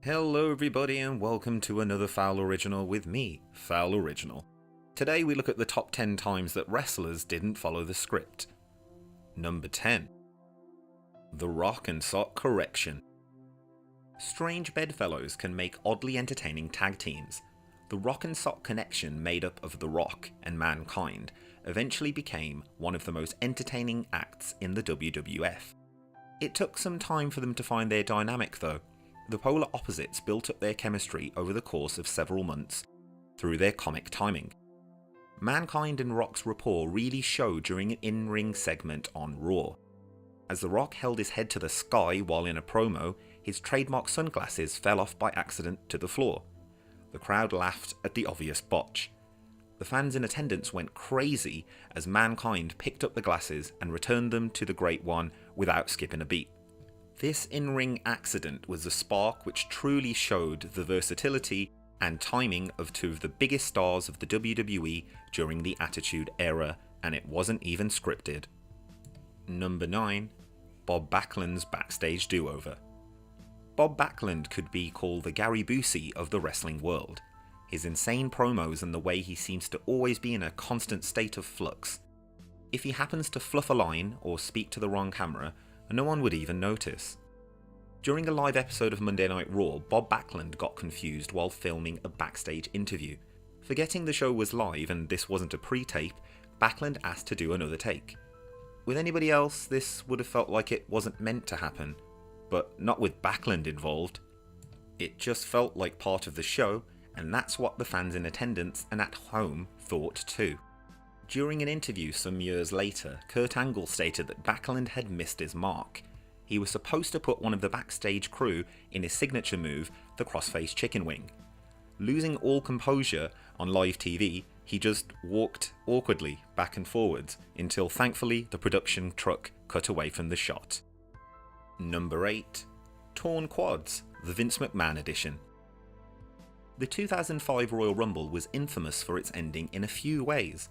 Hello everybody and welcome to another Foul Original with me, Foul Original. Today we look at the top 10 times that wrestlers didn't follow the script. Number 10. The Rock and Sock Correction. Strange bedfellows can make oddly entertaining tag teams. The Rock and Sock connection, made up of The Rock and Mankind, eventually became one of the most entertaining acts in the WWF. It took some time for them to find their dynamic though. The polar opposites built up their chemistry over the course of several months through their comic timing. Mankind and Rock's rapport really showed during an in-ring segment on Raw. As The Rock held his head to the sky while in a promo, his trademark sunglasses fell off by accident to the floor. The crowd laughed at the obvious botch. The fans in attendance went crazy as Mankind picked up the glasses and returned them to the Great One without skipping a beat. This in-ring accident was the spark which truly showed the versatility and timing of two of the biggest stars of the WWE during the Attitude Era, and it wasn't even scripted. Number 9. Bob Backlund's backstage do-over. Bob Backlund could be called the Gary Busey of the wrestling world. His insane promos and the way he seems to always be in a constant state of flux. If he happens to fluff a line or speak to the wrong camera, no one would even notice. During a live episode of Monday Night Raw, Bob Backlund got confused while filming a backstage interview. Forgetting the show was live and this wasn't a pre-tape, Backlund asked to do another take. With anybody else, this would have felt like it wasn't meant to happen, but not with Backlund involved. It just felt like part of the show, and that's what the fans in attendance and at home thought too. During an interview some years later, Kurt Angle stated that Backlund had missed his mark. He was supposed to put one of the backstage crew in his signature move, the crossface chicken wing. Losing all composure on live TV, he just walked awkwardly back and forwards until thankfully the production truck cut away from the shot. Number 8. Torn Quads, the Vince McMahon edition. The 2005 Royal Rumble was infamous for its ending in a few ways.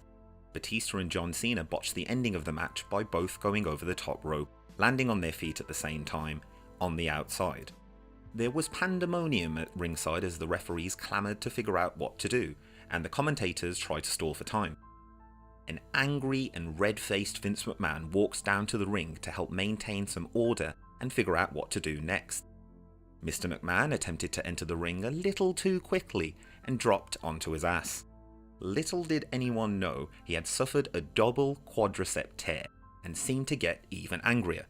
Batista and John Cena botched the ending of the match by both going over the top rope, landing on their feet at the same time, on the outside. There was pandemonium at ringside as the referees clamoured to figure out what to do, and the commentators tried to stall for time. An angry and red-faced Vince McMahon walks down to the ring to help maintain some order and figure out what to do next. Mr. McMahon attempted to enter the ring a little too quickly and dropped onto his ass. Little did anyone know he had suffered a double quadricep tear and seemed to get even angrier.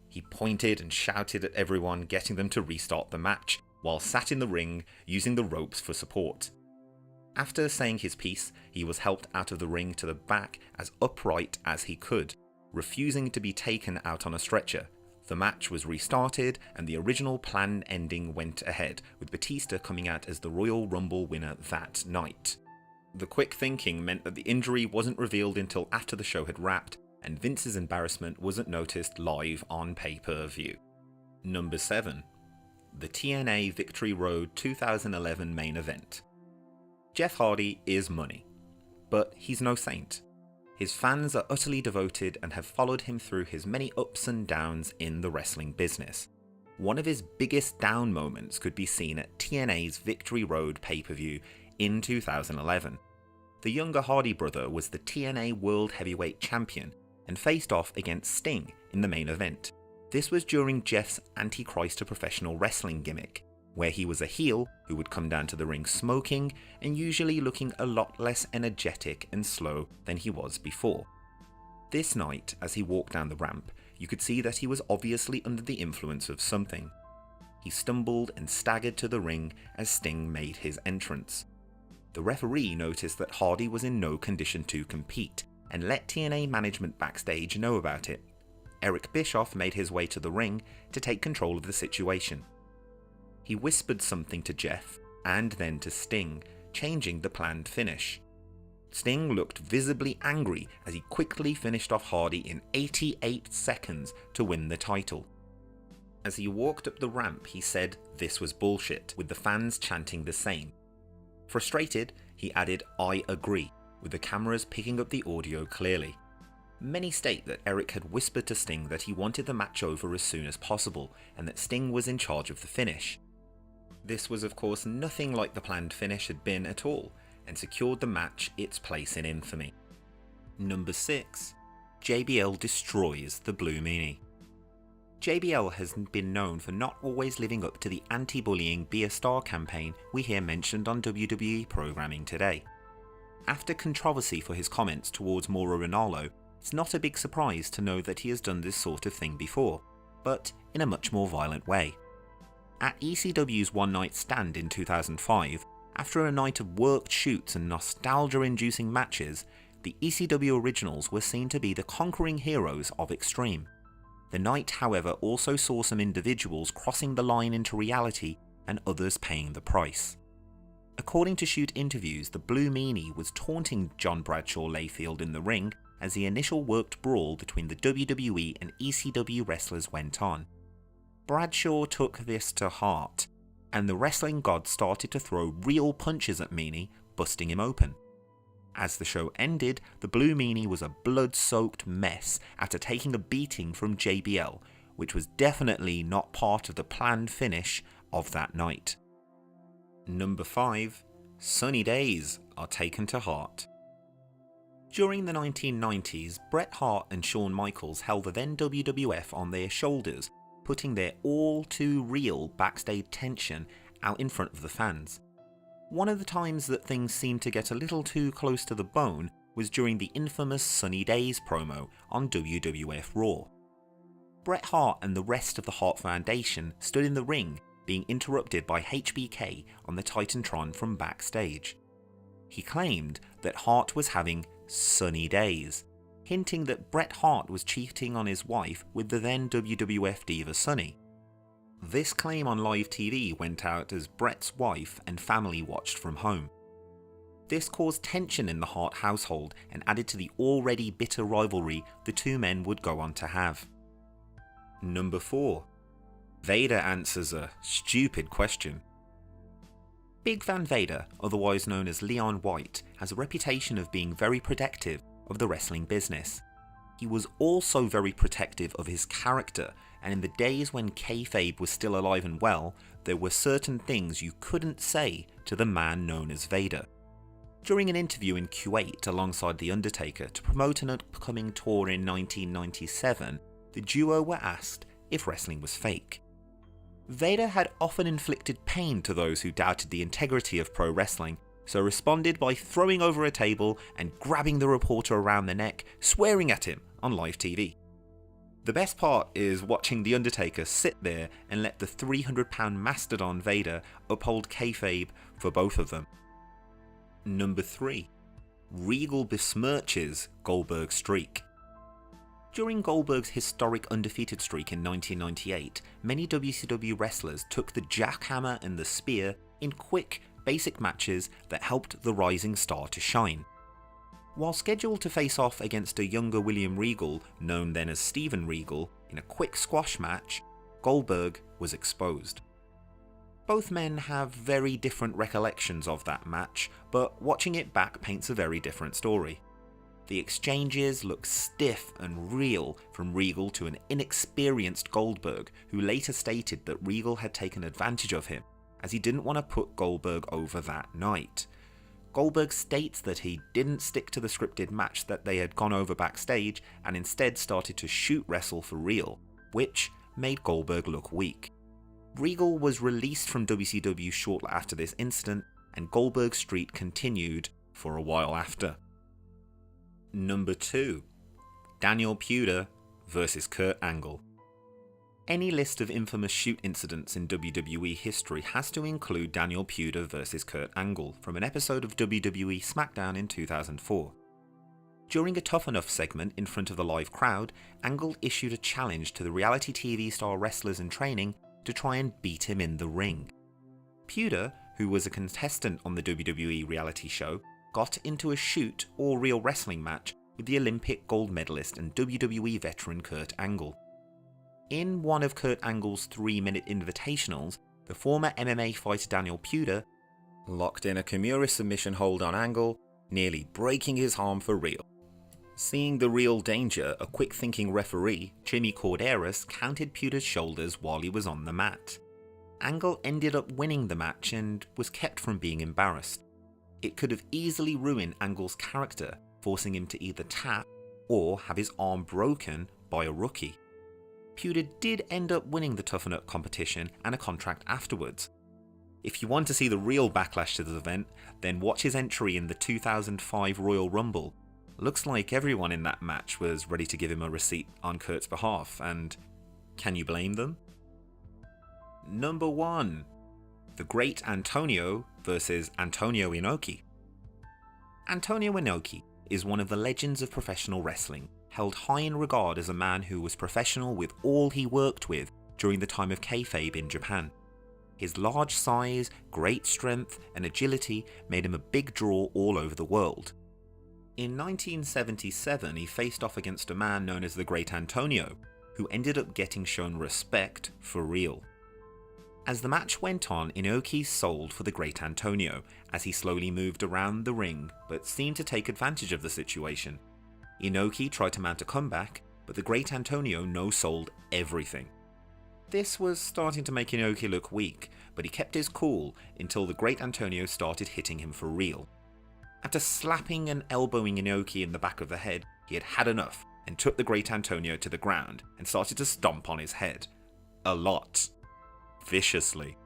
He pointed and shouted at everyone, getting them to restart the match, while sat in the ring using the ropes for support. After saying his piece, he was helped out of the ring to the back as upright as he could, refusing to be taken out on a stretcher. The match was restarted and the original planned ending went ahead, with Batista coming out as the Royal Rumble winner that night. The quick thinking meant that the injury wasn't revealed until after the show had wrapped, and Vince's embarrassment wasn't noticed live on pay-per-view. Number 7. The TNA Victory Road 2011 main event. Jeff Hardy is money, but he's no saint. His fans are utterly devoted and have followed him through his many ups and downs in the wrestling business. One of his biggest down moments could be seen at TNA's Victory Road pay-per-view in 2011. The younger Hardy brother was the TNA World Heavyweight Champion and faced off against Sting in the main event. This was during Jeff's Antichrist to professional wrestling gimmick, where he was a heel who would come down to the ring smoking and usually looking a lot less energetic and slow than he was before. This night, as he walked down the ramp, you could see that he was obviously under the influence of something. He stumbled and staggered to the ring as Sting made his entrance. The referee noticed that Hardy was in no condition to compete and let TNA management backstage know about it. Eric Bischoff made his way to the ring to take control of the situation. He whispered something to Jeff and then to Sting, changing the planned finish. Sting looked visibly angry as he quickly finished off Hardy in 88 seconds to win the title. As he walked up the ramp, he said this was bullshit, with the fans chanting the same. Frustrated, he added, "I agree," with the cameras picking up the audio clearly. Many state that Eric had whispered to Sting that he wanted the match over as soon as possible, and that Sting was in charge of the finish. This was of course nothing like the planned finish had been at all, and secured the match its place in infamy. Number 6. JBL destroys the Blue Meanie. JBL has been known for not always living up to the anti-bullying Be a Star campaign we hear mentioned on WWE programming today. After controversy for his comments towards Mauro Ranallo, it's not a big surprise to know that he has done this sort of thing before, but in a much more violent way. At ECW's One Night Stand in 2005, after a night of worked shoots and nostalgia-inducing matches, the ECW originals were seen to be the conquering heroes of Extreme. The night, however, also saw some individuals crossing the line into reality and others paying the price. According to shoot interviews, the Blue Meanie was taunting John Bradshaw Layfield in the ring as the initial worked brawl between the WWE and ECW wrestlers went on. Bradshaw took this to heart, and the wrestling god started to throw real punches at Meanie, busting him open. As the show ended, the Blue Meanie was a blood-soaked mess after taking a beating from JBL, which was definitely not part of the planned finish of that night. Number 5. Sunny days are taken to heart. During the 1990s, Bret Hart and Shawn Michaels held the then WWF on their shoulders, putting their all-too-real backstage tension out in front of the fans. One of the times that things seemed to get a little too close to the bone was during the infamous Sunny Days promo on WWF Raw. Bret Hart and the rest of the Hart Foundation stood in the ring, being interrupted by HBK on the Titantron from backstage. He claimed that Hart was having sunny days, hinting that Bret Hart was cheating on his wife with the then WWF diva Sunny. This claim on live TV went out as Bret's wife and family watched from home. This caused tension in the Hart household and added to the already bitter rivalry the two men would go on to have. Number 4. Vader answers a stupid question. Big Van Vader, otherwise known as Leon White, has a reputation of being very protective of the wrestling business. He was also very protective of his character, and in the days when kayfabe was still alive and well, there were certain things you couldn't say to the man known as Vader. During an interview in Kuwait alongside The Undertaker to promote an upcoming tour in 1997, the duo were asked if wrestling was fake. Vader had often inflicted pain to those who doubted the integrity of pro wrestling, so responded by throwing over a table and grabbing the reporter around the neck, swearing at him on live TV. The best part is watching The Undertaker sit there and let the 300-pound mastodon Vader uphold kayfabe for both of them. Number 3. Regal besmirches Goldberg's streak. During Goldberg's historic undefeated streak in 1998, many WCW wrestlers took the jackhammer and the spear in quick, basic matches that helped the rising star to shine. While scheduled to face off against a younger William Regal, known then as Steven Regal, in a quick squash match, Goldberg was exposed. Both men have very different recollections of that match, but watching it back paints a very different story. The exchanges look stiff and real from Regal to an inexperienced Goldberg, who later stated that Regal had taken advantage of him, as he didn't want to put Goldberg over that night. Goldberg states that he didn't stick to the scripted match that they had gone over backstage and instead started to shoot wrestle for real, which made Goldberg look weak. Regal was released from WCW shortly after this incident, and Goldberg's streak continued for a while after. Number 2. Daniel Puder vs Kurt Angle. Any list of infamous shoot incidents in WWE history has to include Daniel Puder vs Kurt Angle from an episode of WWE SmackDown in 2004. During a Tough Enough segment in front of the live crowd, Angle issued a challenge to the reality TV star wrestlers in training to try and beat him in the ring. Puder, who was a contestant on the WWE reality show, got into a shoot or real wrestling match with the Olympic gold medalist and WWE veteran Kurt Angle. In one of Kurt Angle's 3-minute invitationals, the former MMA fighter Daniel Puder locked in a Kimura submission hold on Angle, nearly breaking his arm for real. Seeing the real danger, a quick-thinking referee, Jimmy Corderas, counted Puder's shoulders while he was on the mat. Angle ended up winning the match and was kept from being embarrassed. It could have easily ruined Angle's character, forcing him to either tap or have his arm broken by a rookie. Puder did end up winning the Toughen Up competition and a contract afterwards. If you want to see the real backlash to this event, then watch his entry in the 2005 Royal Rumble. Looks like everyone in that match was ready to give him a receipt on Kurt's behalf, and can you blame them? Number 1. The Great Antonio versus Antonio Inoki. Antonio Inoki is one of the legends of professional wrestling, held high in regard as a man who was professional with all he worked with during the time of kayfabe in Japan. His large size, great strength, and agility made him a big draw all over the world. In 1977, he faced off against a man known as the Great Antonio, who ended up getting shown respect for real. As the match went on, Inoki sold for the Great Antonio as he slowly moved around the ring but seemed to take advantage of the situation. Inoki tried to mount a comeback, but the Great Antonio no-sold everything. This was starting to make Inoki look weak, but he kept his cool until the Great Antonio started hitting him for real. After slapping and elbowing Inoki in the back of the head, he had had enough and took the Great Antonio to the ground and started to stomp on his head. A lot. Viciously.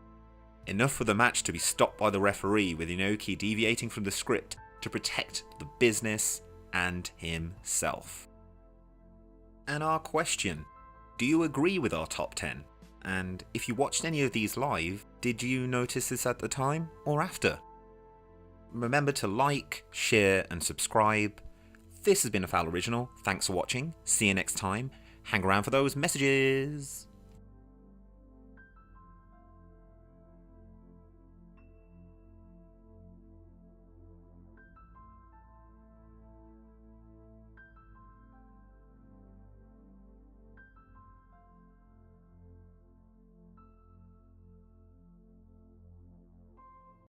Enough for the match to be stopped by the referee, with Inoki deviating from the script to protect the business and himself. And our question: do you agree with our top 10? And if you watched any of these live, did you notice this at the time or after? Remember to like, share and subscribe. This has been a Foul Original. Thanks for watching. See you next time. Hang around for those messages.